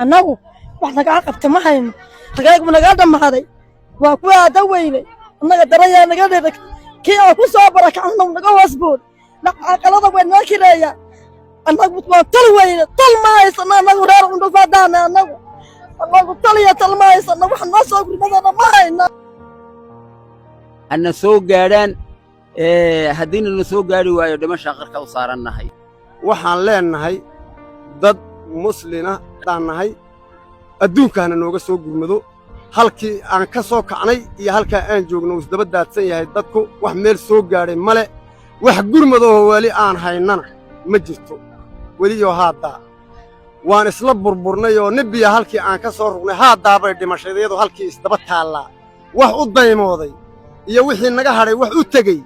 annagu wax naga qabta ma hayno ragaygu naga dhamaaday waa ku aadaweyne annaga daraya naga dheerak kii aan ku soo barakacno naga hoosbood aqalada way noo kireeya annagu waa tal weyne tal ma haysana annagu reer undu faadaana annagu taliya tal ma haysana wax noo soo gurmadana ma hayno anna soo gaadhaan haddiina la soo gaari waayo dhimasha qarka u saarannahay waxaan leenahay dad muslina daan nahay adduunkaana nooga soo gurmado halkii aan ka soo kacnay iyo halkaa aan joogno isdaba daadsan yahay dadku wax meel soo gaadhay male wax gurmadoo weli aan haynana ma jirto weliyoo haaddaa waan isla burburnay oo nebiya halkii aan ka soo rugnay haaddaabay dhimashadayadu halkii isdaba taallaa wax u daymooday iyo wixii naga hadhay wax u tegey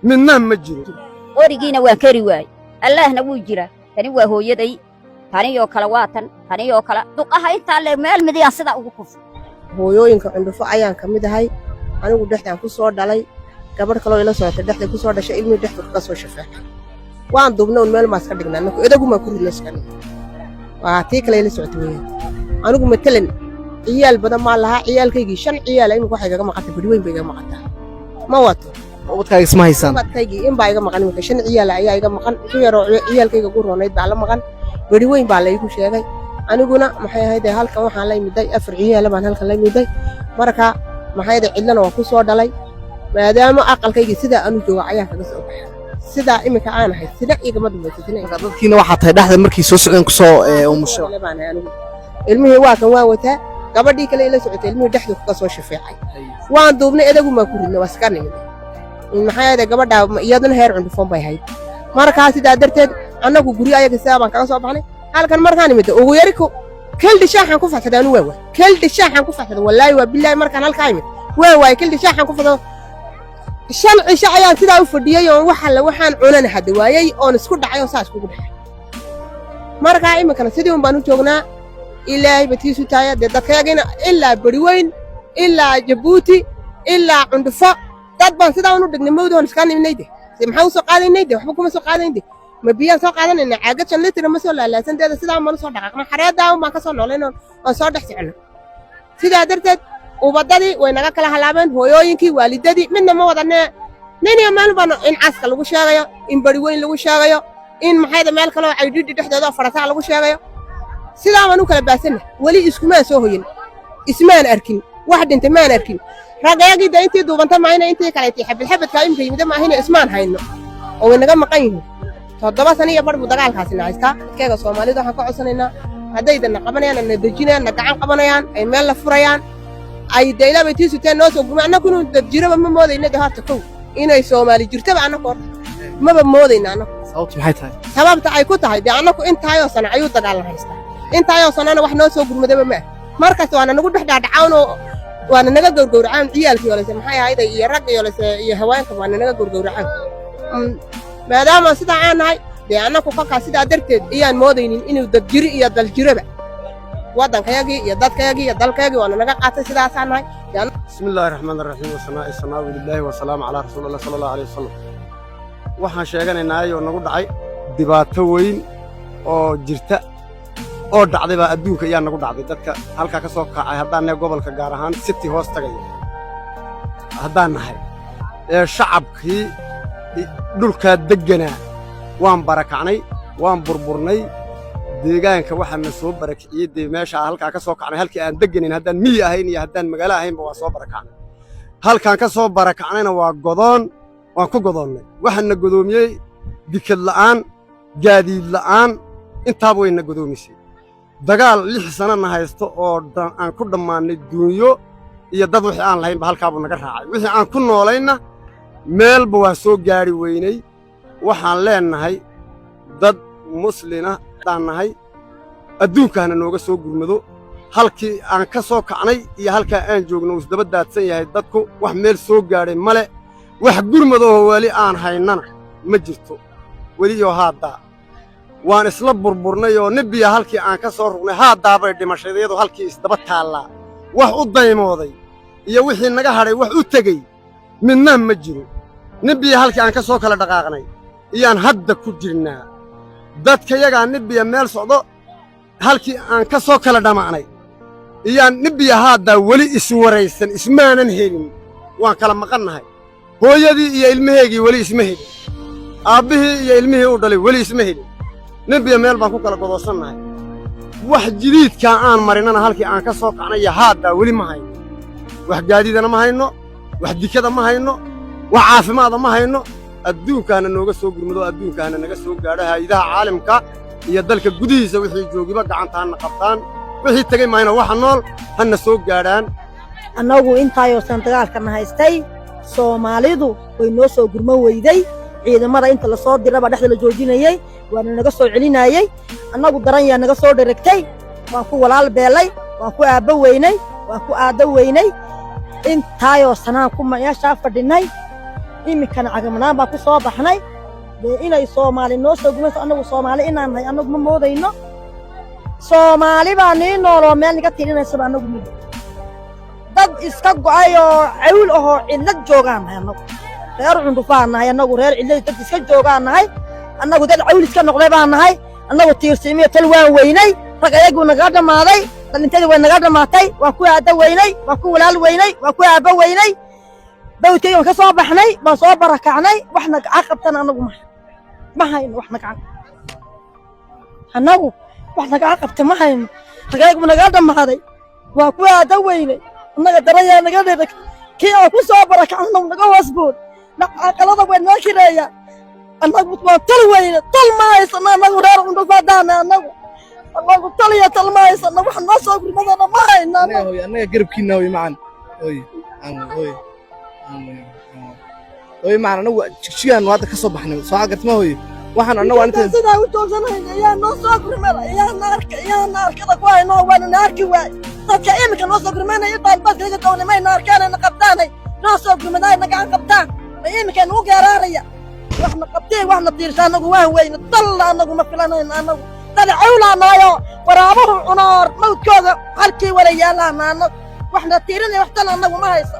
midna ma jiro qorigiina waan kari waay allaahna wuu jira tani waa hooyaday taniyoo kale waa taniyoo kale duqaha intaa le meel midiyaa sidaa ugu kufay hooyooyinka cundhufo ayaan ka mid ahay anigu dhexdaan ku soo dhalay gabadh kaloo ila socotay dhexday ku soo dhashay ilmihii dhexda kaga soo shafeexay waan dubnoon meel maas ka dhignaa annagu edagumaa ku ridna iskani waa tii kale ila socotay weeyaan anigu matalan ciyaal badan maa lahaa ciyaalkaygii 5 ciyaala imika waxay igaga maqantay bari weyn bay igaga maqantaa ma wato ubadkayga isma haysan ubadkaygii in baa iga maqan imika 5 ciyaala ayaa iga maqan ku yaroo ciyaalkayga ugu roonayd baa la maqan bari weyn baa la igu sheegay aniguna maxay ahayd halkan waxaan la imiday 4 ciyaal baan halkan la imiday marka maxay ahayd cidlana waan ku soo dhalay maadaama aqalkaygii sida aanu joogo ayaa kaga soo baxay sida imika aan ahay sida igama dumaysatin dadkiina waxa tahay dhaxda markii soo socdeen ku soo umusho ilmihii waa kan waa wataa gabadhii kale ila socotay ilmihii dhexda kaga soo shafeecay waan duubnay edagumaa ku ridna waa iska nimid maxay ahayd gabadha iyaduna heer cundhufoon bay ahayd markaa sidaa darteed annagu guri ayaga sidaa baan kaga soo baxnay halkan markaan imid ugu yari ku keldi shaaxan ku faxsaday anu waa keldi shaaxan ku faxsaday wallahi waa billahi markaan halka imid waa keldi shaaxan ku faxsaday shan cisho ayaan sidaa u fadhiyay oo waxaan cunana hadda waayay oon isku dhacay oo saas kugu dhacay markaa iminkana sidii baan u joognaa ilaahay batiisu taaya dee dadkayagina ilaa bari weyn ilaa jabuuti ilaa cundhufo dad baan sidaa unu dhignay mawdoon iskaa nimnayde maxaa u soo qaadaynayde waxba kuma soo qaadaynde ma biyaan soo qaadanayna caagad 5 litir ma soo laalaasanteeda sidaa ma soo dhaqaaqna xareedaa baan ka soo noolayno oo soo dhex socno sidaa darteed ubadadii way naga kala halaabeen hooyooyinkii waalidadii midna ma wadanee nin iyo meel baan in caska lagu sheegayo in bari weyn lagu sheegayo in maxayda meel kale oo caydhidhi dhexdeeda farataa lagu sheegayo sidaa baan u kala baasana weli iskumaan soo hoyin ismaan arkin wax dhintay maan arkin ragayagii da intii duubanta maayna intii kale tii xabadka imka yimid ma ahina ismaan hayno oo way naga maqan yihiin 7 sano iyo barbu dagaalkaasina haystaa dadkayga Soomaalida waxaan ka codsanaynaa haddaydan qabanayaan na dejinayaan na gacan qabanayaan ay meel la furayaan ay dayla batiisu teen noo soo gurma annagu inuu dad jiraba ma moodayna horta kow inay Soomaali jirtaba annagu maba moodayna annagu sababtu maxay tahay sababta ay ku tahay dee annagu intaayoo sano ayuu dagaalan haystaa intaayoo sanana wax noo soo gurmadaba ma markaas waana nagu dhex dhaadhacaan oo waana naga gowrgowracaan ciyaalkii yoolase maxay ahayd iyo rag yoolase iyo haweenka waana naga gowrgowracaan maadaama sidaa aan nahay dee annagu kolkaa sidaa darteed iyaan moodaynin inuu dad jiri iyo dal jiraba waddankayagii iyo dadkayagii iyo dalkayagii waana naga qaatay sidaasaan nahay bismillaahi raxmaani raxiim wasanaa'i sanaawi lillaahi wasalaamu calaa rasuulillah sallallahu alayhi wasallam waxaan sheeganaynaa oo nagu dhacay dhibaato weyn oo jirta oo dhacday baa adduunka ayaa nagu dhacday dadka halkaa ka soo kacay haddaan nahay gobolka gaar ahaan city hoos tagay haddaan nahay shacabkii dhulkaa degganaa waan barakacnay waan burburnay deegaanka waxaana soo barakiciyey dee meesha halkaa ka soo kacnay halkii aan degganayn haddaan miyi ahayn iyo haddaan magaalo ahaynba waa soo barakacnay halkaan ka soo barakacnayna waa godoon waan ku godoonnay waxaana godoomiyey dikad la'aan gaadiid la'aan intaaba wayna godoomisay dagaal 6 sanana haysto oo aan ku dhammaanay duunyo iyo dad wixii aan lahaynba halkaabuu naga raacay wixii aan ku noolayna meelba waa soo gaari weynay waxaan leenahay dad muslina daan nahay adduunkaana nooga soo gurmado halkii aan ka soo kacnay iyo halkaa aan joogno isdaba daadsan yahay dadku wax meel soo gaadhay male wax gurmadoo weli aan haynana ma jirto weliyoo haaddaa waan isla burburnay oo nebiya halkii aan ka soo rugnay haaddaabay dhimashadayadu halkii isdaba taallaa wax u daymooday iyo wixii naga hadhay wax u tegey midna ma jiro nebiya halkii aan ka soo kala dhaqaaqnay iyaan hadda ku jirnaa dadkayagaa nebiya meel socdo halkii aan ka soo kala dhammaanay iyaan nibbiya haaddaa weli iswaraysan ismaanan helin waan kala maqannahay hooyadii iyo ilmaheegii weli isma helin aabbihii iyo ilmihii u dhalay weli isma helin nibbiya meel baan ku kala godoosannahay wax jadiidkaa aan marinana halkii aan ka soo kacnaya haaddaa weli ma hayno wax gaadiidana ma hayno wax dikada ma hayno wax caafimaada ma hayno adduunkaana nooga soo gurmado adduunkaana naga soo gaadho hay'adaha caalamka iyo dalka gudihiisa wixii joogiba gacantaana qabtaan wixii tagay maayna waxa nool hana soo gaadhaan annagu intaayoosan dagaalkana haystay soomaalidu way noo soo gurman weyday ciidamada inta la soo diraba dhexda la joojinayay waana naga soo celinayay annagu daran yaa naga soo dheregtay waan ku walaal beelay waan ku aabba weynay waan ku aadda weynay intaayoo sanaan ku meeshaa fadhinay iminkana cagamanaan baan ku soo baxnay dee inay soomaali noo soo gumayso annagu soomaali inaan nahay annagu ma moodayno soomaali baa nii nooloo meel naga tiirinaysaba annagu mid dad iska go'ay oo cawl ahoo cillad joogaan nahay annagu reer cundufaan nahay annagu reer cillad dad iska joogaan nahay annagu dad cawl iska noqday baan nahay annagu tiirsiimiyo tal waan weynay rag ayaguu naga dhammaaday dhalintadii way naga dhammaatay waan ku aadda weynay waan ku walaal weynay waan ku aabba weynay dawtay waan ka soo baxnay baan soo barakacnay wax nagaca qabtana annagu ma hayno wax nagaca annagu wax nagaca qabta ma hayno ragaygu naga dhammaaday waan ku aadda weynay annaga darayaa naga dhereg kii aan ku soo barakacno naga hoosbood aqalada way noo kireeya annagu waan tal weyne tal ma haysano annagu reer cundhufaadaana annagu taliya talma haysano wax noo soo gurmadana ma hayno annaga garabkiina way macan macan anagu jigjigaan hadda ka soo baxnay soo agartama hooye waxaan annagu inta sidaa u joogsanayna ayaa noo soo gurmada ayaa naarkada ku hayno waana naarki waay dadka iminka noo soo gurmanaya daalbaadkayga downimay naarkaanayna qabtaanay noo soo gurmadaay nagaan qabtaan ma iminka nagu geeraaraya waxna qabteen waxna tiirsha annagu waan weyne dalla annagu ma filanayna annagu dad cawlaanaayo waraabuhu cunoor mawdkooda halkii wala yaalaana annagu waxna tiirinaya waxtan annagu ma hayso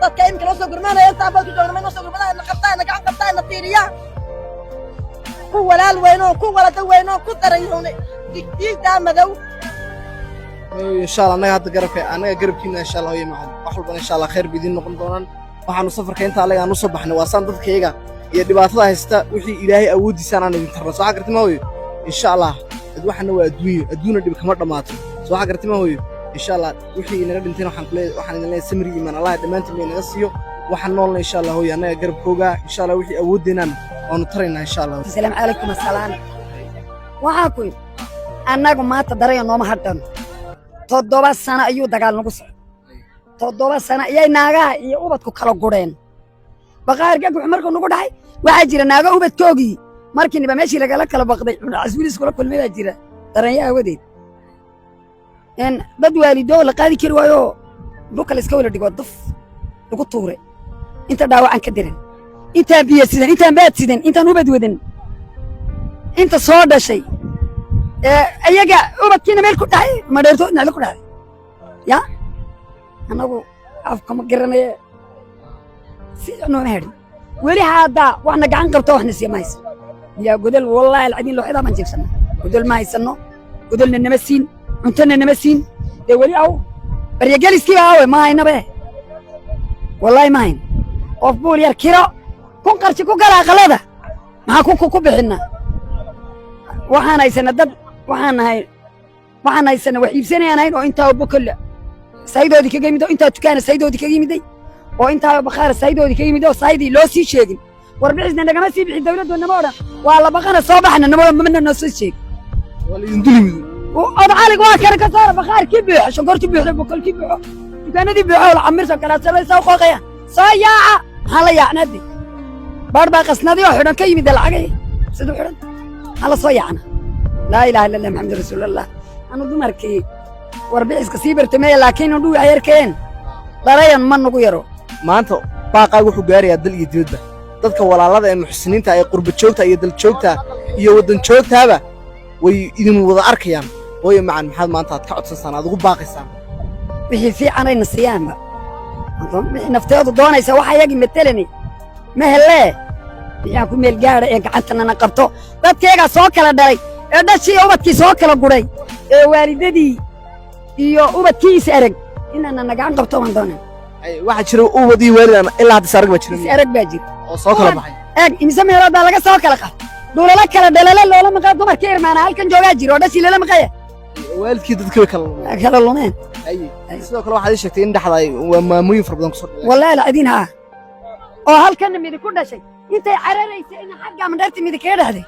dadka iminka noo soo gurmanaya intaan baadku downimay noo soo gurmadaay na qabtaan nagaan qabtaan na tiiriyaan ku walaal weynoo ku walada weynoo ku darayowne digdiigdaa madow insha allah annaga garabkiina insha allah hooye macan wax walbana insha allah khayr bidiin noqon doonaan waxaanu safarka inta allaga aan u soo baxnay waa saan dadkayga iyo dhibaatada haysta wixii ilaahay awoodiisaan aan idin tarno soo xagartima hooye insha allah waxana waa adduuna dhib kama dhammaato soo xagartima hooye insha allah wixii inaga dhinteen waxaan idin leeyahay samri iimaan allah dhammaantiin inaga siiyo waxaan noolna insha allah hooye annaga garabkooga insha allah wixii awoodeenaan waanu taraynaa insha allah asalaamu calaykum asalaam waxaa ku yidhi annagu maanta daraya nooma hadhan 7 sano ayuu dagaal nagu socday 7 sano ayay naagaha iyo ubadku kala gureen baqaarka markuu nagu dhaxay waxaa jira naaga ubadkoogii markiiba meeshii lagala kala baqday caswilis kula kulmay baa jira daranya awadeed in dad waalido la qaadi kari waayo dhulka la iska wala dhigo daf lagu tuuray inta dhaawacan ka dirin inta biyo sidan inta baad sidan inta ubad wadan inta soo dhashay ayaga ubadkiina meel ku dhacay ma dheerto inaad ku dhacay ya anagu afka ma garanay si anoo heerin wali hada waxna gacan qabto waxna siimayso ya godol wallahi alcadiin loo xidaa ma jeebsana godol ma haysano godolna nama siin cuntana nama siin wali aw baryageliskii baa ma haynabe wallahi ma hayn qof buul yar kiro kun qarshi ku gala aqalada maxaa ku bixina waxaan haysana dad waxaan haysana wax iibsanayaan oo intaa bokol saydoodi kaga yimid oo intaa dukaan saydoodi kaga yimid oo intaa bakhaar saydoodi kaga yimid oo saydii loo sii sheegin warbixisna nagama sii bixin dawladdu nama oran waa la baqana soo baxna nama noo soo sheeg wali indulimi oo caalig waa kan ka saar bakhaar ki buuxo shonkorti buuxo bokol ki buuxo dukaanadii buuxo la amirsan kala soo qoqaya soo yaaca hala yaacnadi barba qasnadii oo xidhan ka yimid lacagay sidoo xidhan hala soo yaacna لا إله إلا الله محمد رسول الله أنا دمركي وربيعس كسيبر تمية لكن ندو عيركين لا ريان من نغيره ما أنت باقي وحو غاري أدل يديده dadka walaalada ee muxsiniinta ay qurba joogta iyo dal joogta iyo wadan joogtaaba way idin wada arkayaan hooyo macaan maxaad maanta aad ka codsansan aad ugu baaqaysan wixii fiican ay nasiyaanba wixii nafteedu doonaysa waxa yagi metelani ma hele yaa ku meel gaara ee gacantana qabto dadkeega soo kala dhalay ee dhashii ubadkii soo kala guray waalidadii iyo ubadkiisa arag inaan nagaan qabto waan doonaa waxa jira ubadii waalidana ilaa hadda sarag ba jira arag baa jira oo soo kala baxay eeg imisa meelood baa laga soo kala qaatay dulala kala dhalala loola maqaa dumarka irmaana halkan joogaa jira oo dhashi lala maqaya waalidkii dadkii kala lumeen sidoo kale waxaad sheegtay in dhaxda waa maamooyin far badan ku soo dhacay wallahi laadin ha oo halkan mid ku dhashay intay cararaysay in xagga mandharti mid ka dhahday